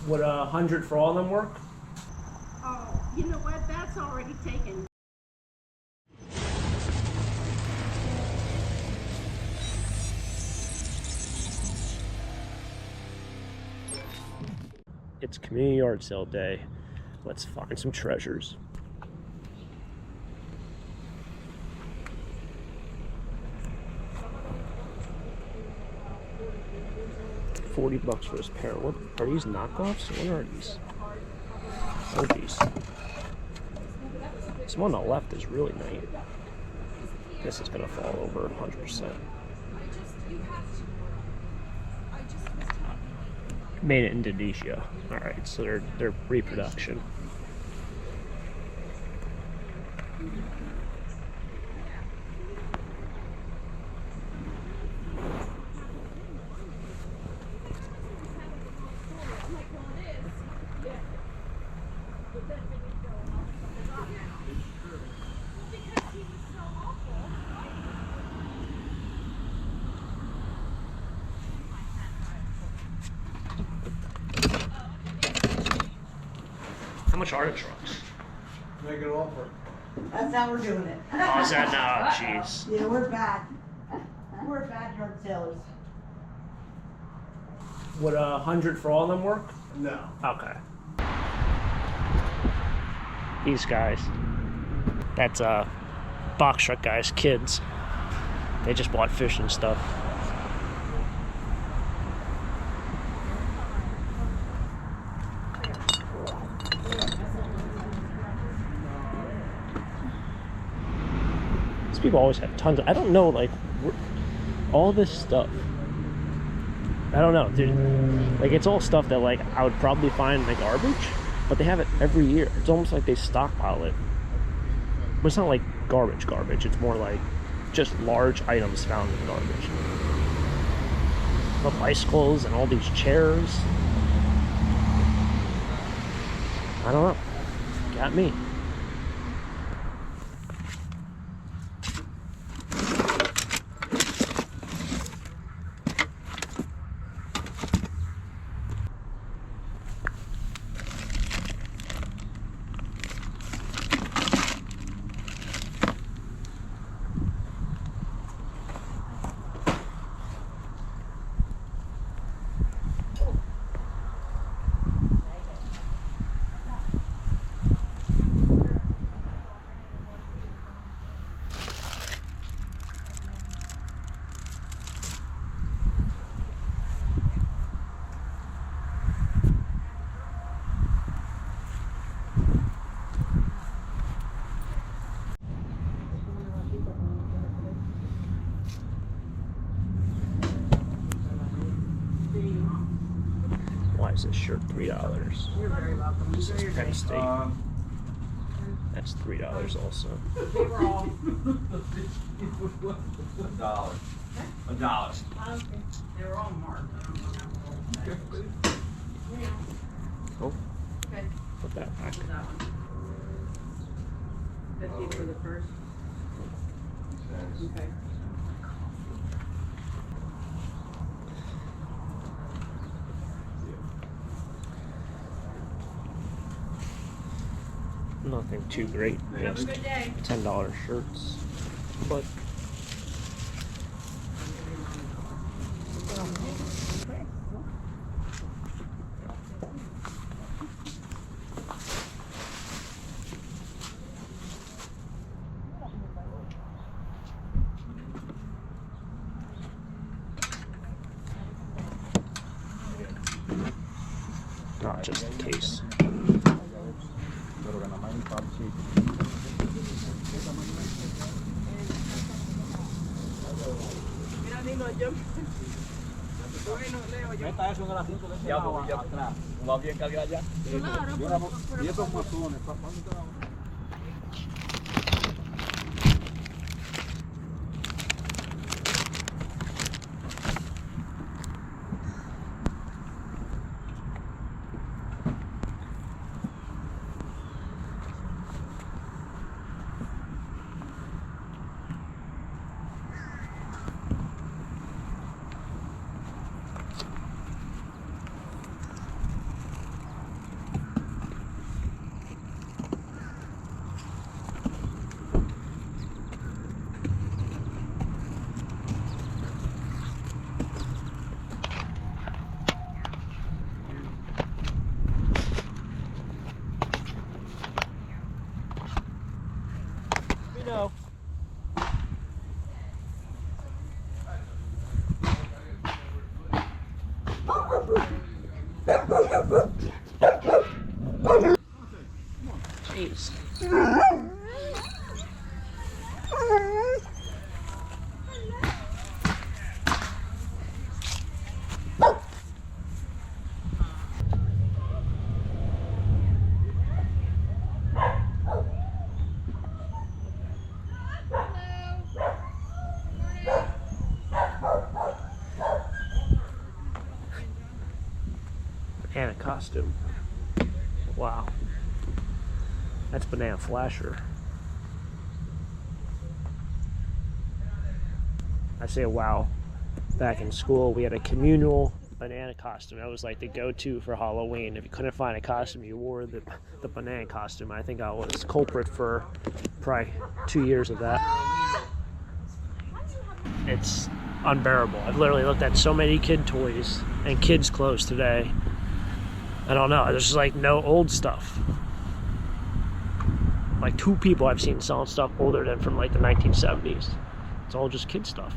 Would 100 for all of them work? Oh, you know what? That's already taken. It's community yard sale day. Let's find some treasures. $40 for this pair. What are these knockoffs? What are these? Oh geez. This one on the left is really nice. This is gonna fall over 100%. Made in Indonesia. Alright, so they're reproduction. How much are the trucks? Make an offer. That's how we're doing it. Oh, is that now? Jeez. Yeah, we're bad. We're bad yard sailors. Would 100 for all of them work? No. Okay. These guys. That's box truck guys, kids. They just bought fish and stuff. These people always have tons of, I don't know, like, all this stuff. I don't know, dude. Like, it's all stuff that, like, I would probably find in the garbage, but they have it every year. It's almost like they stockpile it. But it's not like garbage. It's more like just large items found in garbage. The bicycles and all these chairs. I don't know. Got me. Why is this shirt $3? You're very welcome. This is Penn State. That's $3 also. They were all. $1. $1. They were all marked. I don't know how. Oh, Okay. put that back. That one. 50 for the first. Okay. Nothing too great. Have a Just good day. $10 shirts. But not just in case. Meta eso en el asiento de ese lado atrás. ¿Va bien cargado ya? Claro, Y esos mazones, ¿cuándo te van? know. Jeez. And a costume. Wow. That's Banana Flasher. I say wow. Back in school, we had a communal banana costume. That was like the go-to for Halloween. If you couldn't find a costume, you wore the banana costume. I think I was culprit for probably 2 years of that. It's unbearable. I've literally looked at so many kid toys and kids' clothes today. I don't know. There's just like no old stuff. Like 2 people I've seen selling stuff older than from like the 1970s. It's all just kid stuff.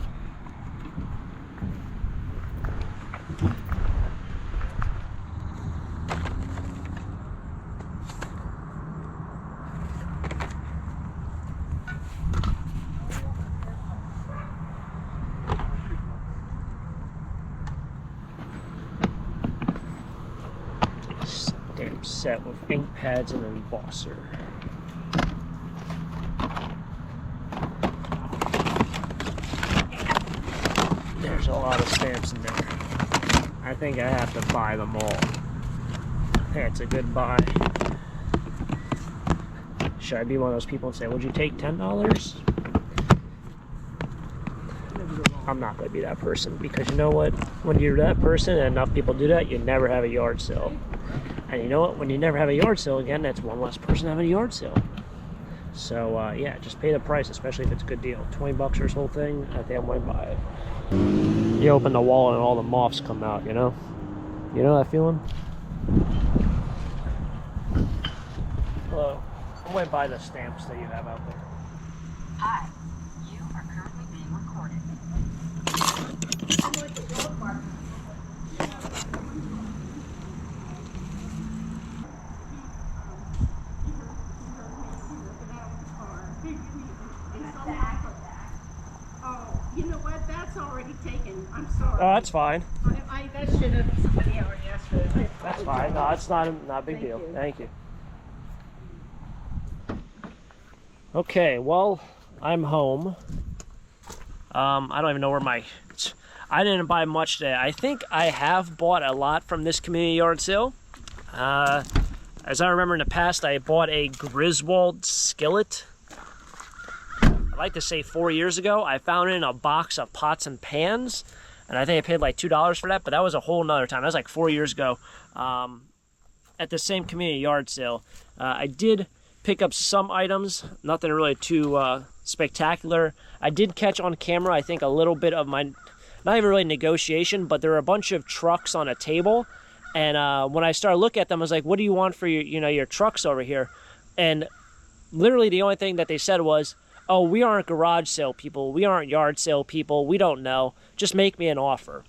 Damn set with ink pads and an embosser. There's a lot of stamps in there. I think I have to buy them all. Hey, it's a good buy. Should I be one of those people and say, would you take $10? I'm not going to be that person, because you know what? When you're that person and enough people do that, you never have a yard sale. And you know what? When you never have a yard sale again, that's one less person having a yard sale. So yeah, just pay the price, especially if it's a good deal. 20 bucks for this whole thing, I think I might buy it. You open the wall and all the moths come out, you know? You know that feeling? Hello. I might buy the stamps that you have out there. Hi, you are currently being recorded. Oh, you know what? That's already taken. I'm sorry. Oh, that's fine. That should have somebody already asked for it. That's fine. No, it's not a big deal. Thank you. Okay, well, I'm home. I don't even know where I didn't buy much today. I think I have bought a lot from this community yard sale. As I remember in the past, I bought a Griswold skillet. I'd like to say 4 years ago. I found it in a box of pots and pans, and I think I paid like $2 for that, but that was a whole nother time. That was like 4 years ago at the same community yard sale. I did pick up some items, nothing really too spectacular. I did catch on camera, I think, a little bit of my, not even really negotiation, but there were a bunch of trucks on a table. And when I started looking at them, I was like, what do you want for your trucks over here? And literally the only thing that they said was, oh, we aren't garage sale people. We aren't yard sale people. We don't know. Just make me an offer.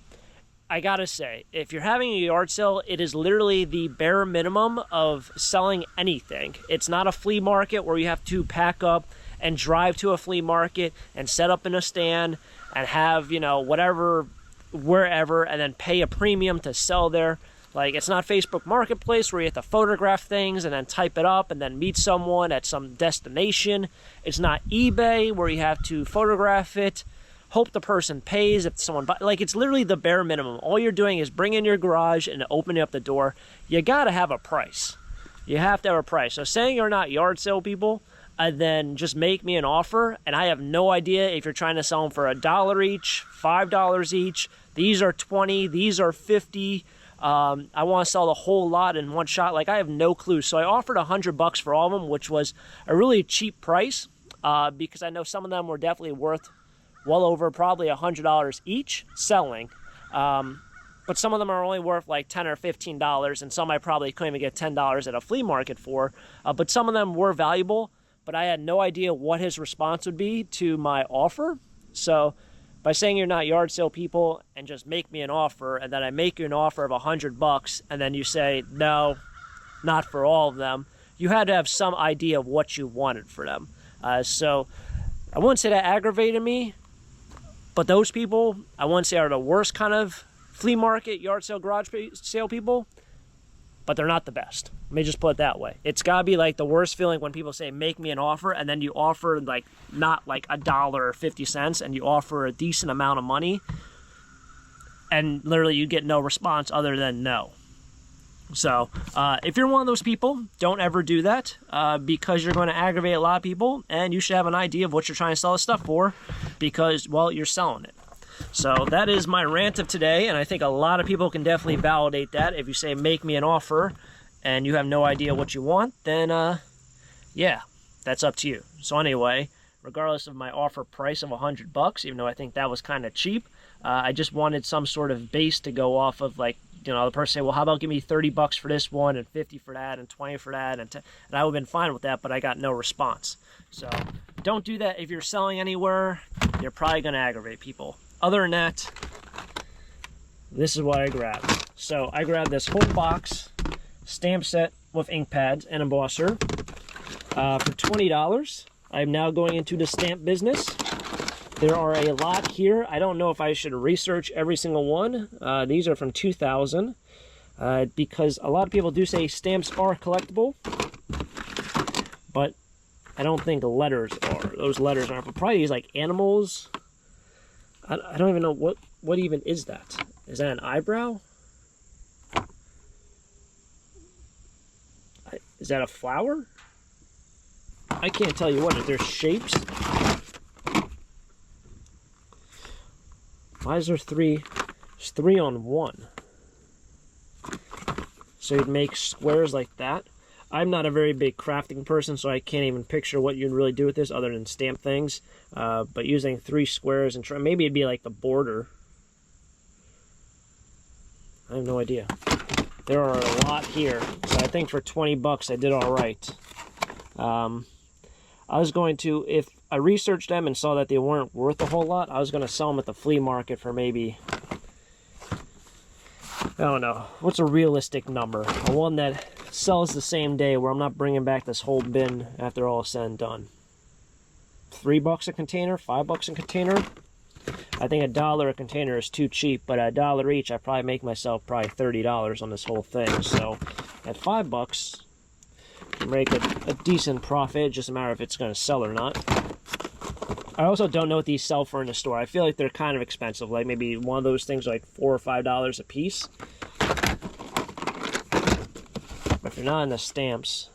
I gotta say, if you're having a yard sale, it is literally the bare minimum of selling anything. It's not a flea market where you have to pack up and drive to a flea market and set up in a stand and have, whatever, wherever, and then pay a premium to sell there. Like, it's not Facebook Marketplace where you have to photograph things and then type it up and then meet someone at some destination. It's not eBay where you have to photograph it, hope the person pays if someone buys. Like, it's literally the bare minimum. All you're doing is bring in your garage and opening up the door. You got to have a price. You have to have a price. So saying you're not yard sale people, and then just make me an offer, and I have no idea if you're trying to sell them for $1 each, $5 each. These are 20, these are 50. I want to sell the whole lot in one shot. Like, I have no clue. So I offered $100 for all of them, which was a really cheap price because I know some of them were definitely worth well over probably $100 each selling. But some of them are only worth like $10 or $15, and some I probably couldn't even get $10 at a flea market for. But some of them were valuable. but I had no idea what his response would be to my offer. So by saying you're not yard sale people and just make me an offer, and then I make you an offer of $100 and then you say, no, not for all of them, you had to have some idea of what you wanted for them. So I wouldn't say that aggravated me, but those people, I wouldn't say are the worst kind of flea market, yard sale, garage sale people, but they're not the best. Let me just put it that way. It's gotta be like the worst feeling when people say, make me an offer, and then you offer like, not like $1 or 50 cents, and you offer a decent amount of money, and literally you get no response other than no. So if you're one of those people, don't ever do that because you're going to aggravate a lot of people, and you should have an idea of what you're trying to sell this stuff for because, well, you're selling it. So that is my rant of today, and I think a lot of people can definitely validate that. If you say, make me an offer, and you have no idea what you want, then, yeah, that's up to you. So anyway, regardless of my offer price of $100, even though I think that was kind of cheap, I just wanted some sort of base to go off of, like, you know, the person say, well, how about give me $30 for this one, and 50 for that, and 20 for that, and I would have been fine with that, but I got no response. So don't do that if you're selling anywhere. You're probably going to aggravate people. Other than that, this is what I grabbed. So I grabbed this whole box stamp set with ink pads and embosser for $20. I'm now going into the stamp business. There are a lot here. I don't know if I should research every single one. These are from 2000 because a lot of people do say stamps are collectible, but I don't think the letters are. Those letters aren't. But probably these like animals. I don't even know what even is that. Is that an eyebrow? Is that a flower? I can't tell you what. If there's shapes. Why is there three? There's 3 on 1. So you'd make squares like that. I'm not a very big crafting person, so I can't even picture what you'd really do with this other than stamp things. But using 3 squares and maybe it'd be like the border. I have no idea. There are a lot here, so I think for $20 I did all right. I was going to, if I researched them and saw that they weren't worth a whole lot, I was going to sell them at the flea market for maybe, I don't know, what's a realistic number? A one that sells the same day where I'm not bringing back this whole bin after all is said and done. $3 a container, $5 a container. I think $1 a container is too cheap, but $1 each, I probably make myself probably $30 on this whole thing. So at $5, you make a decent profit, just a matter if it's going to sell or not. I also don't know what these sell for in the store. I feel like they're kind of expensive, like maybe one of those things like $4 or $5 a piece. But if you're not in the stamps,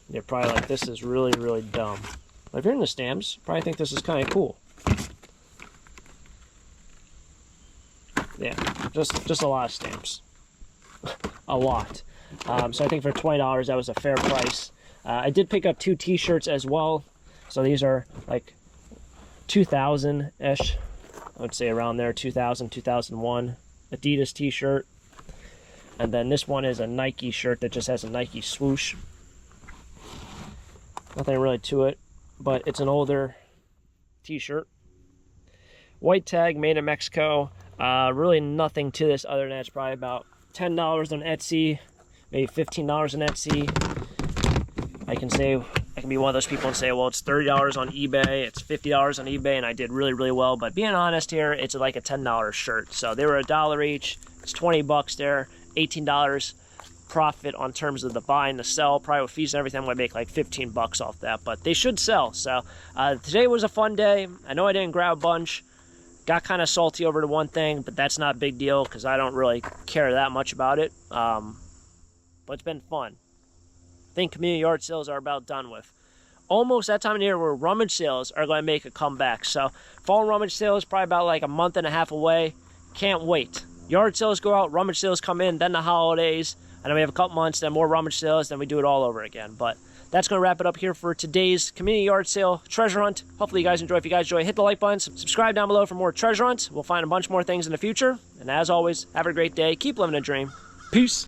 you're probably like, this is really, really dumb. But if you're in the stamps, you probably think this is kind of cool. Yeah, just a lot of stamps. A lot. So I think for $20, that was a fair price. I did pick up 2 t-shirts as well. So these are like 2000-ish. I would say around there, 2000, 2001. Adidas t-shirt. And then this one is a Nike shirt that just has a Nike swoosh. Nothing really to it, but it's an older t-shirt. White tag, made in Mexico. Really nothing to this other than it's probably about $10 on Etsy, maybe $15 on Etsy. I can be one of those people and say, well, it's $30 on eBay, it's $50 on eBay, and I did really, really well. But being honest here, it's like a $10 shirt. So they were $1 each. It's $20 there, $18 profit on terms of the buy and the sell. Probably with fees and everything, I'm gonna make like $15 off that. But they should sell. So today was a fun day. I know I didn't grab a bunch. Got kind of salty over the one thing, but that's not a big deal because I don't really care that much about it. But it's been fun. I think community yard sales are about done with. Almost that time of year where rummage sales are going to make a comeback. So fall rummage sales probably about like a month and a half away. Can't wait. Yard sales go out, rummage sales come in, then the holidays, and then we have a couple months, then more rummage sales, then we do it all over again. But that's going to wrap it up here for today's community yard sale treasure hunt. Hopefully you guys enjoy. If you guys enjoy, hit the like button, subscribe down below for more treasure hunts. We'll find a bunch more things in the future. And as always, have a great day. Keep living a dream. Peace.